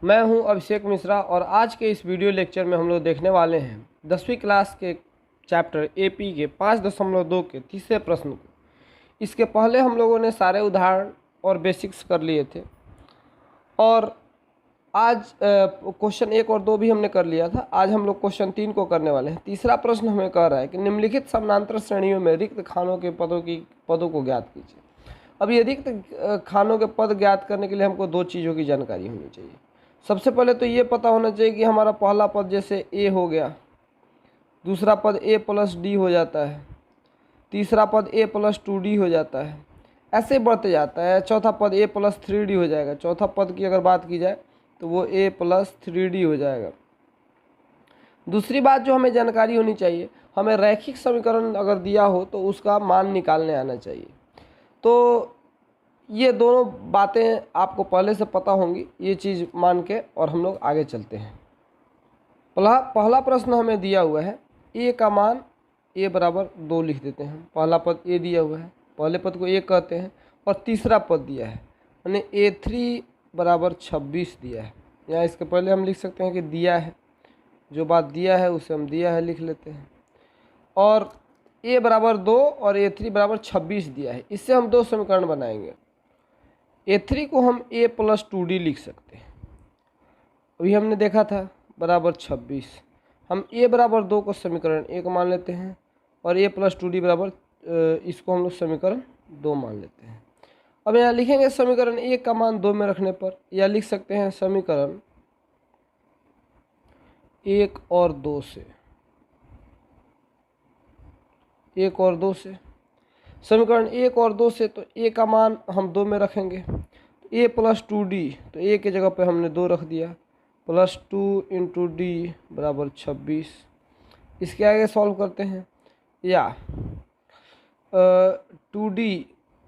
मैं हूं अभिषेक मिश्रा और आज के इस वीडियो लेक्चर में हम लोग देखने वाले हैं 10वीं क्लास के चैप्टर एपी के 5.2 के तीसरे प्रश्न को। इसके पहले हम लोगों ने सारे उदाहरण और बेसिक्स कर लिए थे और आज क्वेश्चन 1 और 2 भी हमने कर लिया था। आज हम लोग क्वेश्चन 3 को करने वाले हैं। तीसरा प्रश्न हमें कह रहा है कि निम्नलिखित समानांतर श्रेणियों में रिक्त खानों के पदों को ज्ञात कीजिए। अब ये रिक्त खानों के पद ज्ञात करने के लिए हमको दो चीज़ों की जानकारी होनी चाहिए। सबसे पहले तो ये पता होना चाहिए कि हमारा पहला पद जैसे ए हो गया, दूसरा पद ए प्लस डी हो जाता है, तीसरा पद ए प्लस 2d हो जाता है, ऐसे बढ़ते जाता है। चौथा पद ए प्लस 3d हो जाएगा। चौथा पद की अगर बात की जाए तो वो ए प्लस 3d हो जाएगा। दूसरी बात जो हमें जानकारी होनी चाहिए, हमें रैखिक समीकरण अगर दिया हो तो उसका मान निकालने आना चाहिए। तो ये दोनों बातें आपको पहले से पता होंगी, ये चीज़ मान के और हम लोग आगे चलते हैं। पहला प्रश्न हमें दिया हुआ है ए का मान ए बराबर 2 लिख देते हैं। पहला पद ए दिया हुआ है, पहले पद को ए कहते हैं और तीसरा पद दिया है यानी A3 बराबर 26 दिया है। यहाँ इसके पहले हम लिख सकते हैं कि दिया है, जो बात दिया है उसे हम दिया है लिख लेते हैं। और ए बराबर 2 और A3 बराबर 26 दिया है। इससे हम दो समीकरण बनाएंगे। A3 को हम a प्लस 2d लिख सकते हैं, अभी हमने देखा था बराबर 26। हम a बराबर 2 को समीकरण 1 मान लेते हैं और a प्लस 2d बराबर इसको हम लोग समीकरण 2 मान लेते हैं। अब यहाँ लिखेंगे समीकरण 1 का मान 2 में रखने पर, या लिख सकते हैं समीकरण 1 और 2 से, 1 और 2 से समीकरण 1 और 2 से। तो a का मान हम 2 में रखेंगे, a प्लस 2d, तो a की जगह पे हमने 2 रख दिया, प्लस 2 इंटू डी बराबर 26। इसके आगे सॉल्व करते हैं, या 2d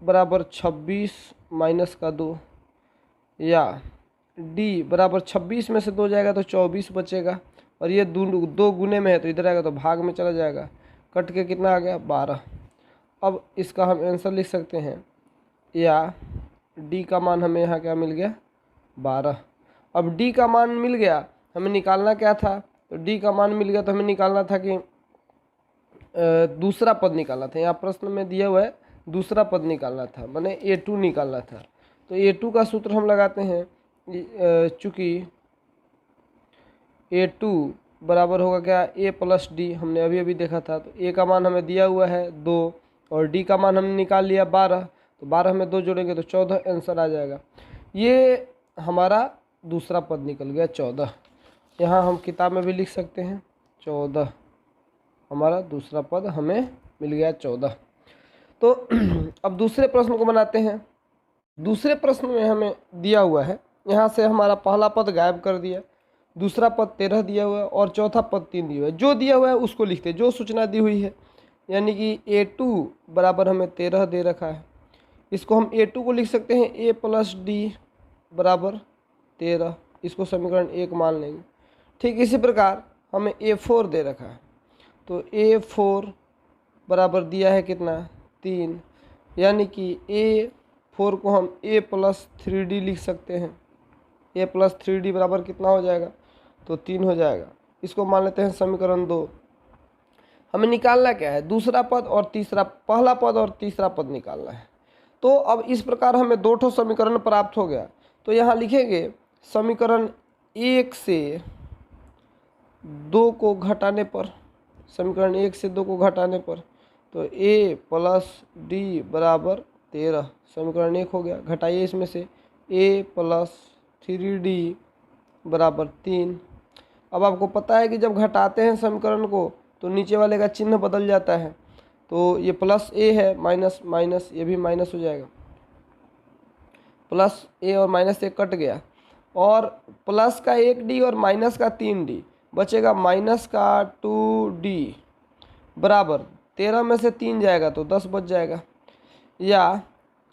बराबर 26 माइनस का 2, या d बराबर 26 में से 2 जाएगा तो 24 बचेगा, और ये दो गुने में है तो इधर आएगा तो भाग में चला जाएगा, कट के कितना आ गया 12। अब इसका हम आंसर लिख सकते हैं, या d का मान हमें यहाँ क्या मिल गया 12। अब d का मान मिल गया, हमें निकालना क्या था, तो d का मान मिल गया तो हमें निकालना था कि दूसरा पद निकालना था। यहाँ प्रश्न में दिया हुआ है दूसरा पद निकालना था, माने A2 निकालना था। तो A2 का सूत्र हम लगाते हैं, चूँकि A2 बराबर होगा क्या a प्लस डी, हमने अभी अभी देखा था। तो a का मान हमें दिया हुआ है 2 और d का मान हमने निकाल लिया 12, तो 12 में 2 जोड़ेंगे तो 14 आंसर आ जाएगा। ये हमारा दूसरा पद निकल गया 14। यहाँ हम किताब में भी लिख सकते हैं 14, हमारा दूसरा पद हमें मिल गया 14। तो अब दूसरे प्रश्न को बनाते हैं। दूसरे प्रश्न में हमें दिया हुआ है, यहाँ से हमारा पहला पद गायब कर दिया, दूसरा पद 13 दिया हुआ है और चौथा पद 3 दिया हुआ है। जो दिया हुआ है उसको लिखते हैं, जो सूचना दी हुई है, यानी कि A2 बराबर हमें 13 दे रखा है। इसको हम A2 को लिख सकते हैं a प्लस डी बराबर 13, इसको समीकरण 1 मान लेंगे। ठीक इसी प्रकार हमें A4 दे रखा है, तो A4 बराबर दिया है कितना 3, यानी कि A4 को हम a प्लस 3d लिख सकते हैं। a प्लस 3d बराबर कितना हो जाएगा, तो 3 हो जाएगा। इसको मान लेते हैं समीकरण 2। हमें निकालना क्या है, दूसरा पद और तीसरा, पहला पद और तीसरा पद निकालना है। तो अब इस प्रकार हमें 2 ठो समीकरण प्राप्त हो गया। तो यहाँ लिखेंगे समीकरण 1 से 2 को घटाने पर, समीकरण 1 से 2 को घटाने पर, तो a प्लस डी बराबर 13 समीकरण 1 हो गया। घटाइए इसमें से a प्लस 3d बराबर 3। अब आपको पता है कि जब घटाते हैं समीकरण को तो नीचे वाले का चिन्ह बदल जाता है, तो ये प्लस a है, माइनस माइनस ये भी माइनस हो जाएगा, प्लस a और माइनस a कट गया, और प्लस का 1d और माइनस का 3d बचेगा, माइनस का 2d बराबर 13 में से 3 जाएगा तो 10 बच जाएगा। या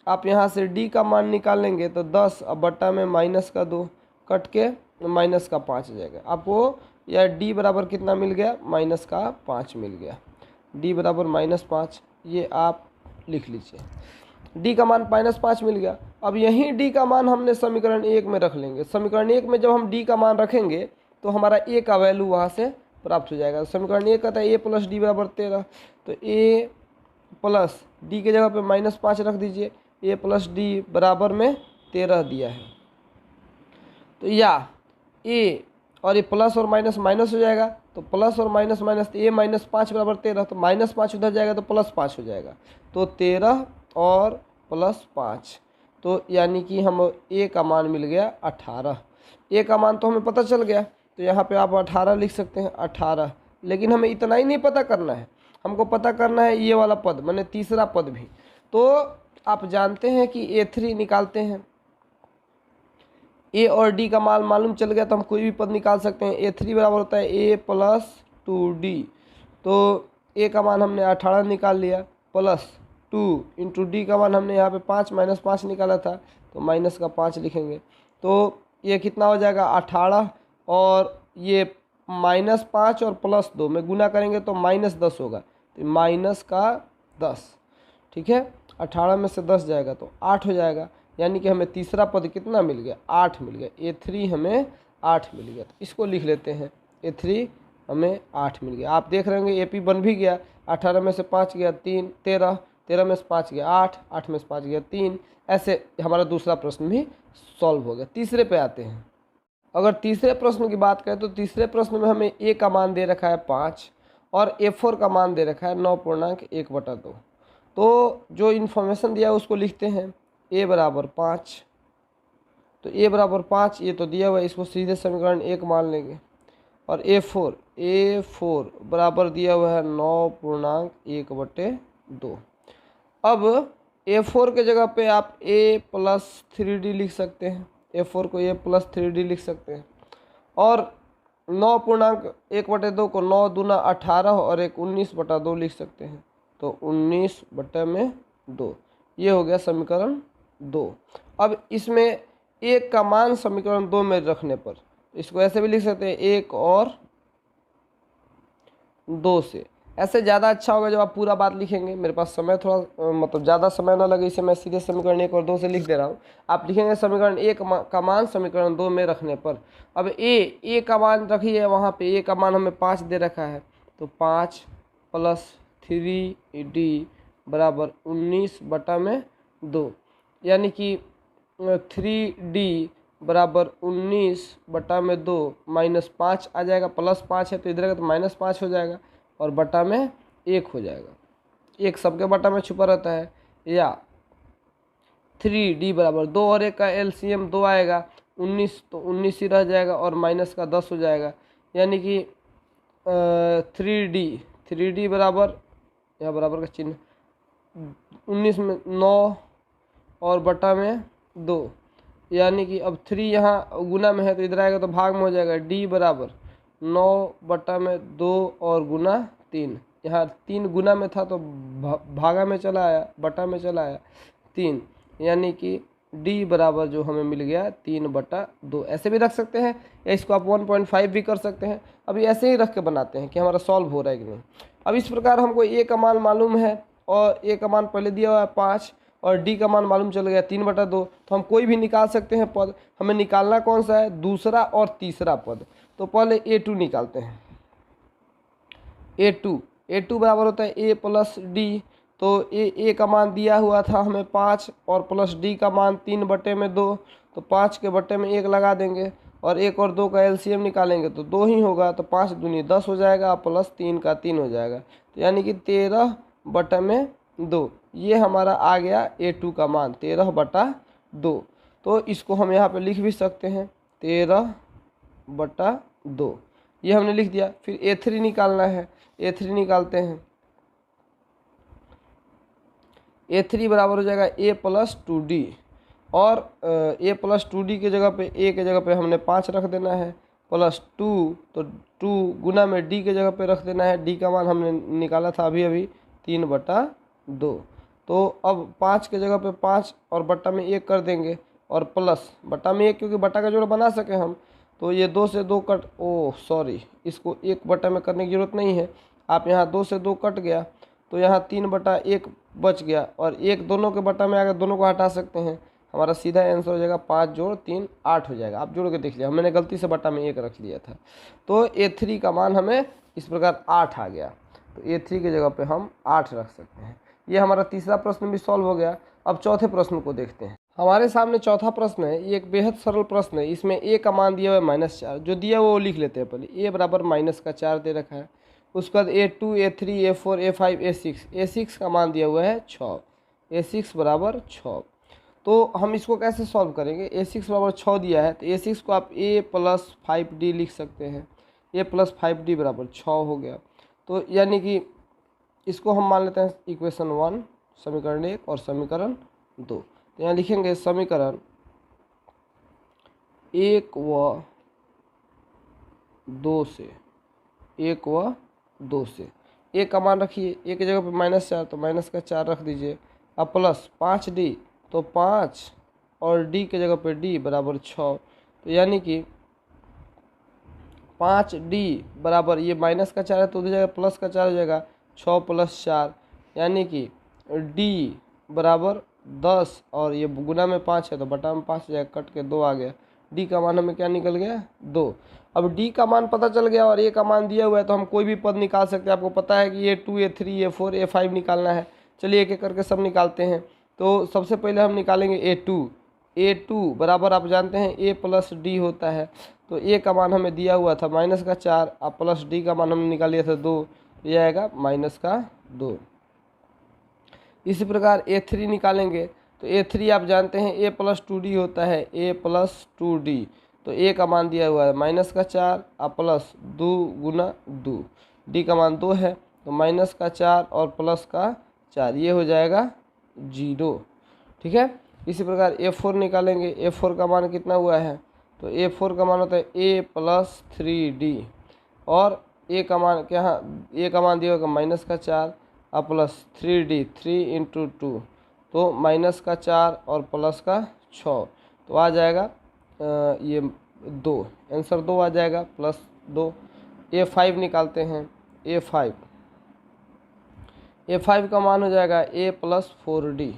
आप यहाँ से d का मान निकालेंगे तो 10 अब बट्टा में माइनस का 2 कट के माइनस का 5 जाएगा। आपको यह d बराबर कितना मिल गया, माइनस का 5 मिल गया। d बराबर -5, ये आप लिख लीजिए। d का मान -5 मिल गया। अब यही डी का मान हमने समीकरण 1 में रख लेंगे। समीकरण 1 में जब हम डी का मान रखेंगे तो हमारा ए का वैल्यू वहाँ से प्राप्त हो जाएगा। समीकरण 1 कहता है ए प्लस डी बराबर 13, तो ए प्लस डी के जगह पे -5 रख दीजिए, ए प्लस डी बराबर में 13 दिया है। तो या ए और ये प्लस और माइनस माइनस हो जाएगा, तो प्लस और माइनस माइनस, तो ए -5 बराबर 13, तो -5 उधर जाएगा तो +5 हो जाएगा, तो 13 और +5, तो यानी कि हम ए का मान मिल गया 18। ए का मान तो हमें पता चल गया, तो यहाँ पे आप 18 लिख सकते हैं, 18। लेकिन हमें इतना ही नहीं पता करना है, हमको पता करना है ये वाला पद, माने तीसरा पद भी। तो आप जानते हैं कि A3 निकालते हैं, ए और डी का मान मालूम चल गया तो हम कोई भी पद निकाल सकते हैं। A3 बराबर होता है ए प्लस 2D, तो ए का मान हमने 18 निकाल लिया, प्लस 2 इंटू डी का मान हमने यहाँ पे 5 -5 निकाला था, तो -5 लिखेंगे। तो ये कितना हो जाएगा 18, और ये -5 और +2 में गुना करेंगे तो -10 होगा, तो -10, ठीक है। 18 में से 10 जाएगा तो 8 हो जाएगा, यानी कि हमें तीसरा पद कितना मिल गया, 8 मिल गया। A3 हमें 8 मिल गया, तो इसको लिख लेते हैं, A3 हमें 8 मिल गया। आप देख रहे होंगे AP बन भी गया, 18 में से 5 गया 3, 13 में से 5 गया 8, 8 में से 5 गया 3, ऐसे हमारा दूसरा प्रश्न भी सॉल्व हो गया। तीसरे पे आते हैं। अगर तीसरे प्रश्न की बात करें तो तीसरे प्रश्न में हमें A का मान दे रखा है 5 और A4 का मान दे रखा है 9.1/2। तो जो इन्फॉर्मेशन दिया है उसको लिखते हैं। A बराबर 5, तो A बराबर 5 ये तो दिया हुआ है, इसको सीधे समीकरण 1 मान लेंगे। और A4 बराबर दिया हुआ है 9.1/2। अब A4 के जगह पे आप A प्लस 3D लिख सकते हैं, A4 को A प्लस 3D लिख सकते हैं। और 9.1/2 को 9 दूना 18 और 19/2 लिख सकते हैं, तो 19/2 ये हो गया समीकरण 2। अब इसमें 1 का मान समीकरण 2 में रखने पर इसको ऐसे भी लिख सकते हैं, 1 और 2 से। ऐसे ज़्यादा अच्छा होगा जब आप पूरा बात लिखेंगे। मेरे पास समय थोड़ा मतलब ज़्यादा समय ना लगे, इसे मैं सीधे समीकरण 1 और 2 से लिख दे रहा हूँ। आप लिखेंगे समीकरण 1 का मान समीकरण 2 में रखने पर। अब ए का मान रखिए, वहाँ पे ए का मान हमें 5 दे रखा है, तो 5 + 3D बराबर 19/2, यानी कि 3D बराबर 19/2 -5 आ जाएगा, +5 है तो इधर का तो -5 हो जाएगा और बटा में 1 हो जाएगा। 1 सबके बटा में छुपा रहता है। या 3D बराबर 2 और 1 का LCM 2 आएगा, 19, तो 19 ही रह जाएगा और माइनस का 10 हो जाएगा, यानी कि 3D बराबर, यहाँ बराबर का चिन्ह, 19 में 9 और बटा में 2, यानी कि अब 3 यहाँ गुना में है तो इधर आएगा तो भाग में हो जाएगा। D बराबर 9/2 और गुना 3, यहाँ 3 गुना में था तो भागा में चला आया, बटा में चला आया 3, यानी कि D बराबर जो हमें मिल गया 3/2। ऐसे भी रख सकते हैं या इसको आप 1.5 भी कर सकते हैं। अभी ऐसे ही रख के बनाते हैं कि हमारा सॉल्व हो रहा है कि नहीं। अब इस प्रकार हमको A का मान मालूम है और A का मान पहले दिया हुआ है 5 और D का मान मालूम चल गया 3/2, तो हम कोई भी निकाल सकते हैं पद। हमें निकालना कौन सा है, दूसरा और तीसरा पद। तो पहले A2 निकालते हैं। A2 बराबर होता है A प्लस D, तो A का मान दिया हुआ था हमें 5 और प्लस D का मान 3/2, तो 5 के बटे में 1 लगा देंगे और 1 और 2 का LCM निकालेंगे तो 2 ही होगा, तो 5 दूनी 10 हो जाएगा प्लस 3 का 3 हो जाएगा, तो यानी कि 13/2 ये हमारा आ गया A2 का मान 13/2। तो इसको हम यहाँ पे लिख भी सकते हैं 13/2, ये हमने लिख दिया। फिर A3 निकालना है, A3 निकालते हैं। A3 बराबर हो जाएगा A प्लस 2D, और A प्लस 2D के जगह पे A के जगह पे हमने 5 रख देना है, प्लस 2, तो 2 गुना में D के जगह पे रख देना है। D का मान हमने निकाला था अभी 3/2, तो अब 5 के जगह पे 5 और बट्टा में 1 कर देंगे और प्लस बट्टा में 1, क्योंकि बट्टा का जोड़ बना सके हम, तो ये 2 से 2 कट, सॉरी, इसको 1 बट्टा में करने की जरूरत नहीं है। आप यहाँ 2 से 2 कट गया तो यहाँ 3/1 बच गया और 1 दोनों के बट्टा में आकर दोनों को हटा सकते हैं, हमारा सीधा आंसर हो जाएगा 5 जोड़ 3 8 हो जाएगा। आप जोड़ के देख लिया, मैंने गलती से बटा में 1 रख लिया था। तो A3 का मान हमें इस प्रकार 8 आ गया। तो A3 की जगह पे हम 8 रख सकते हैं। ये हमारा तीसरा प्रश्न भी सॉल्व हो गया। अब चौथे प्रश्न को देखते हैं। हमारे सामने चौथा प्रश्न है, ये एक बेहद सरल प्रश्न है। इसमें A का मान दिया हुआ है -4, जो दिया हुआ वो लिख लेते हैं पहले। A बराबर -4 दे रखा है। उसके बाद A2 A3 A4 A5 A6, A6 का मान दिया हुआ है 6, A6 बराबर 6। तो हम इसको कैसे सॉल्व करेंगे? A6 बराबर 6 दिया है, तो A6 को आप A + 5D लिख सकते हैं। A + 5D बराबर 6 हो गया। तो यानी कि इसको हम मान लेते हैं इक्वेशन 1, समीकरण 1 और समीकरण 2। तो यहाँ लिखेंगे समीकरण 1 व 2 से, 1 व 2 से A का मान रखिए, A की जगह पे -4 तो -4 रख दीजिए। अब प्लस 5D तो 5 और D की जगह पे D बराबर 6। तो यानी कि 5D बराबर, ये -4 है तो उधर जगह +4 हो जाएगा, 6 + 4 यानी कि D बराबर 10 और ये गुना में 5 है तो बटा में 5 हो जाएगा, कट के 2 आ गया। D का मान हमें क्या निकल गया? 2। अब D का मान पता चल गया और A का मान दिया हुआ है तो हम कोई भी पद निकाल सकते हैं। आपको पता है कि A2 A3 A4 A5 निकालना है। चलिए एक एक करके सब निकालते हैं। तो सबसे पहले हम निकालेंगे A2 बराबर, आप जानते हैं A + D होता है। तो A का मान हमें दिया हुआ था -4 और प्लस D का मान हमने निकाल लिया था 2, ये आएगा -2। इसी प्रकार A3 निकालेंगे तो A3 आप जानते हैं A + 2D होता है, A + 2D। तो A का मान दिया हुआ है -4 और प्लस 2 गुना 2, D का मान 2 है तो -4 और +4 ये हो जाएगा 0। ठीक है। इसी प्रकार A4 निकालेंगे। A4 का मान कितना हुआ है? तो A4 का मान होता है A + 3D और A का मान क्या, A का मान दिया होगा -4 और प्लस 3D, 3 × 2 तो -4 और +6 तो आ जाएगा ये 2, आंसर 2 आ जाएगा +2। A5 निकालते हैं। A5 का मान हो जाएगा A + 4D।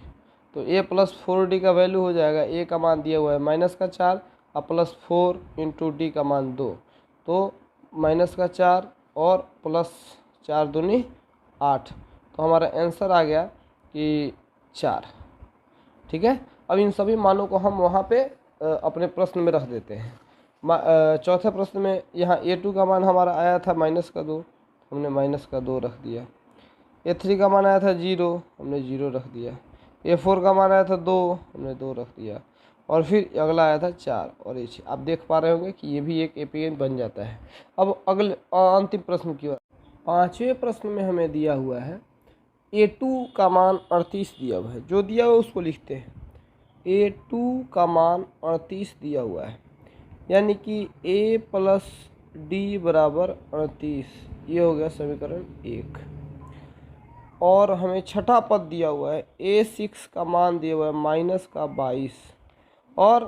तो A + 4D का वैल्यू हो जाएगा, A का मान दिया हुआ है -4 और +4 × D का मान 2 तो -4 और +4 दूनी 8। तो हमारा आंसर आ गया कि 4। ठीक है। अब इन सभी मानों को हम वहाँ पे अपने प्रश्न में रख देते हैं। चौथे प्रश्न में यहाँ A2 का मान हमारा आया था -2, हमने -2 रख दिया। A3 का मान आया था 0, हमने 0 रख दिया। A4 का मान आया था 2, हमने 2 रख दिया। और फिर अगला आया था 4 और ये 6। आप देख पा रहे होंगे कि ये भी एक APN बन जाता है। अब अगले अंतिम प्रश्न की ओर, पाँचवें प्रश्न में हमें दिया हुआ है A2 का मान 38 दिया हुआ है। जो दिया हुआ है उसको लिखते हैं। A2 का मान 38 दिया हुआ है, यानी कि A + D बराबर 38, ये हो गया समीकरण 1। और हमें छठा पद दिया हुआ है A6 का मान दिया हुआ है -22 और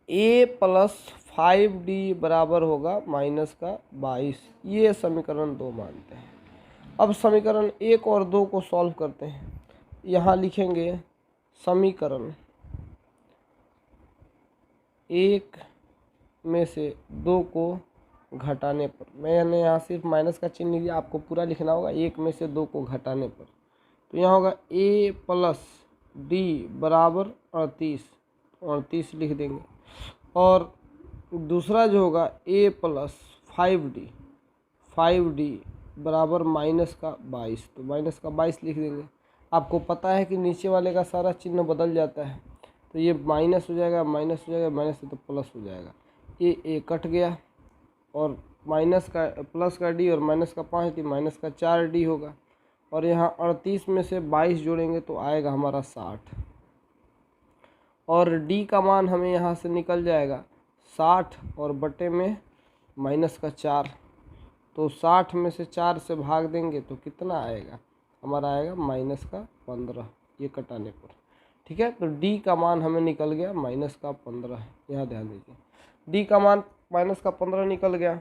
A + 5D बराबर होगा -22, ये समीकरण 2 मानते हैं। अब समीकरण 1 और 2 को सॉल्व करते हैं। यहाँ लिखेंगे समीकरण 1 में से 2 को घटाने पर, मैंने यहाँ सिर्फ माइनस का चिन्ह लिया, आपको पूरा लिखना होगा 1 में से 2 को घटाने पर। तो यहाँ होगा A + D बराबर 38 लिख देंगे। और दूसरा जो होगा A + 5D बराबर -22, तो -22 लिख देंगे। आपको पता है कि नीचे वाले का सारा चिन्ह बदल जाता है, तो ये माइनस हो जाएगा, माइनस हो जाएगा, माइनस से तो प्लस हो जाएगा। ये कट गया और माइनस का प्लस का D और माइनस का 5D, माइनस का 4D होगा। और यहाँ 38 में से 22 जोड़ेंगे तो आएगा हमारा 60। और D का मान हमें यहाँ से निकल जाएगा 60 और बटे में माइनस का 4, तो 60 में से 4 से भाग देंगे तो कितना आएगा? हमारा आएगा -15, ये कटाने पर। ठीक है। तो D का मान हमें निकल गया -15, यहाँ ध्यान दीजिए। D का मान -15 निकल गया।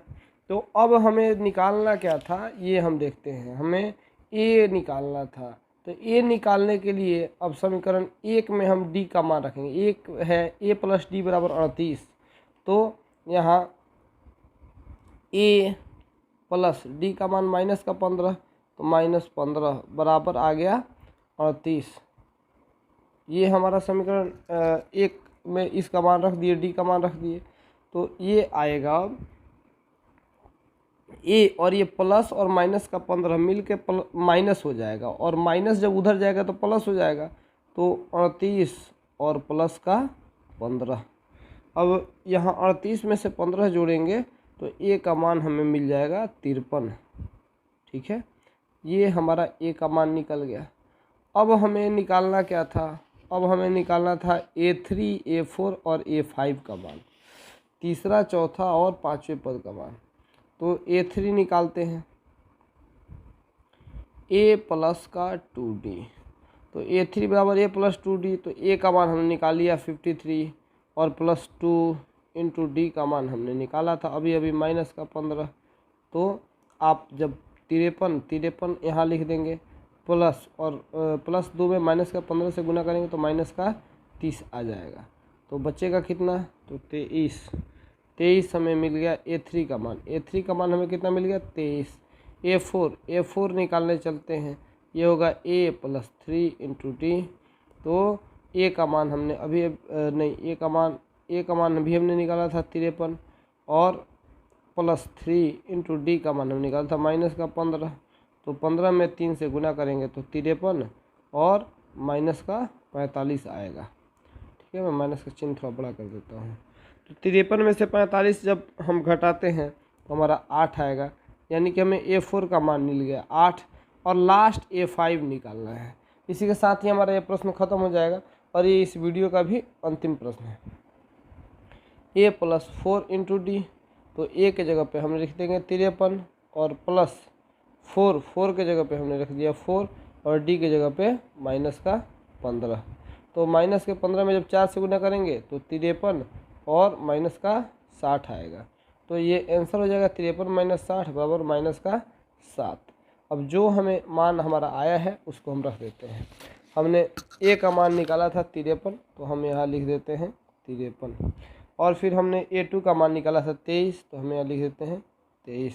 तो अब हमें निकालना क्या था ये हम देखते हैं। हमें A निकालना था। तो ए निकालने के लिए अब समीकरण 1 में हम डी का मान रखेंगे। एक है ए प्लस डी बराबर 38, तो यहाँ ए प्लस डी का मान माइनस का 15, तो -15 बराबर आ गया 38। ये हमारा समीकरण 1 में इसका मान रख दिए, डी का मान रख दिए, तो ये आएगा ए, और ये प्लस और माइनस का 15 मिल के माइनस हो जाएगा, और माइनस जब उधर जाएगा तो प्लस हो जाएगा, तो 38 और प्लस का 15। अब यहाँ 38 में से 15 जोड़ेंगे तो ए का मान हमें मिल जाएगा 53। ठीक है, ये हमारा ए का मान निकल गया। अब हमें निकालना क्या था? अब हमें निकालना था A3, A4 और A5 का मान, तीसरा, चौथा और पांचवें पद का मान। तो A3 निकालते हैं, A प्लस का 2D, तो A3 बराबर A प्लस 2D, तो A का मान हमने निकाल लिया 53 और प्लस 2 इंटू डी का मान हमने निकाला था अभी अभी माइनस का 15। तो आप जब 53 यहाँ लिख देंगे, प्लस और प्लस 2 में माइनस का 15 से गुना करेंगे तो माइनस का 30 आ जाएगा, तो बचेगा कितना? तो 23 हमें मिल गया A3 का मान। A3 का मान हमें कितना मिल गया? 23। A4 निकालने चलते हैं, ये होगा A प्लस 3 इंटू डी, तो ए का मान हमने अभी नहीं, ए का मान अभी हमने निकाला था 53, और प्लस 3 इंटू डी का मान हमने निकाला था माइनस का 15, तो 15 में 3 से गुना करेंगे तो 53 और माइनस का 45 आएगा। ठीक है, मैं माइनस का चिन्ह थोड़ा बड़ा कर देता हूँ। तो 53 में से 45 जब हम घटाते हैं तो हमारा 8 आएगा, यानी कि हमें A4 का मान मिल गया 8, और लास्ट A5 निकालना है। इसी के साथ ही हमारा ये प्रश्न खत्म हो जाएगा, और ये इस वीडियो का भी अंतिम प्रश्न है। A प्लस 4 इंटू डी, तो A के जगह पे हम लिख देंगे 53, और प्लस 4 के जगह पे हमने रख दिया 4, और डी के जगह पे माइनस का 15। तो माइनस के 15 में जब 4 से गुना करेंगे तो 53 और माइनस का 60 आएगा, तो ये आंसर हो जाएगा 53 माइनस 60 बराबर माइनस का 7। अब जो हमें मान हमारा आया है उसको हम रख देते हैं। हमने ए का मान निकाला था 53, तो हम यहाँ लिख देते हैं 53, और फिर हमने A2 का मान निकाला था 23, तो हम यहाँ लिख देते हैं 23,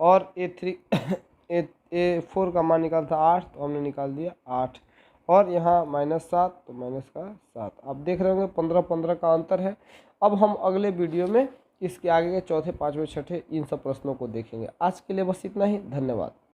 और A4 का मान निकाला था 8, तो हमने निकाल दिया 8, और यहाँ -7, तो माइनस का 7। आप देख रहे होंगे 15 का अंतर है। अब हम अगले वीडियो में इसके आगे के चौथे, पाँचवें, छठे इन सब प्रश्नों को देखेंगे। आज के लिए बस इतना ही, धन्यवाद।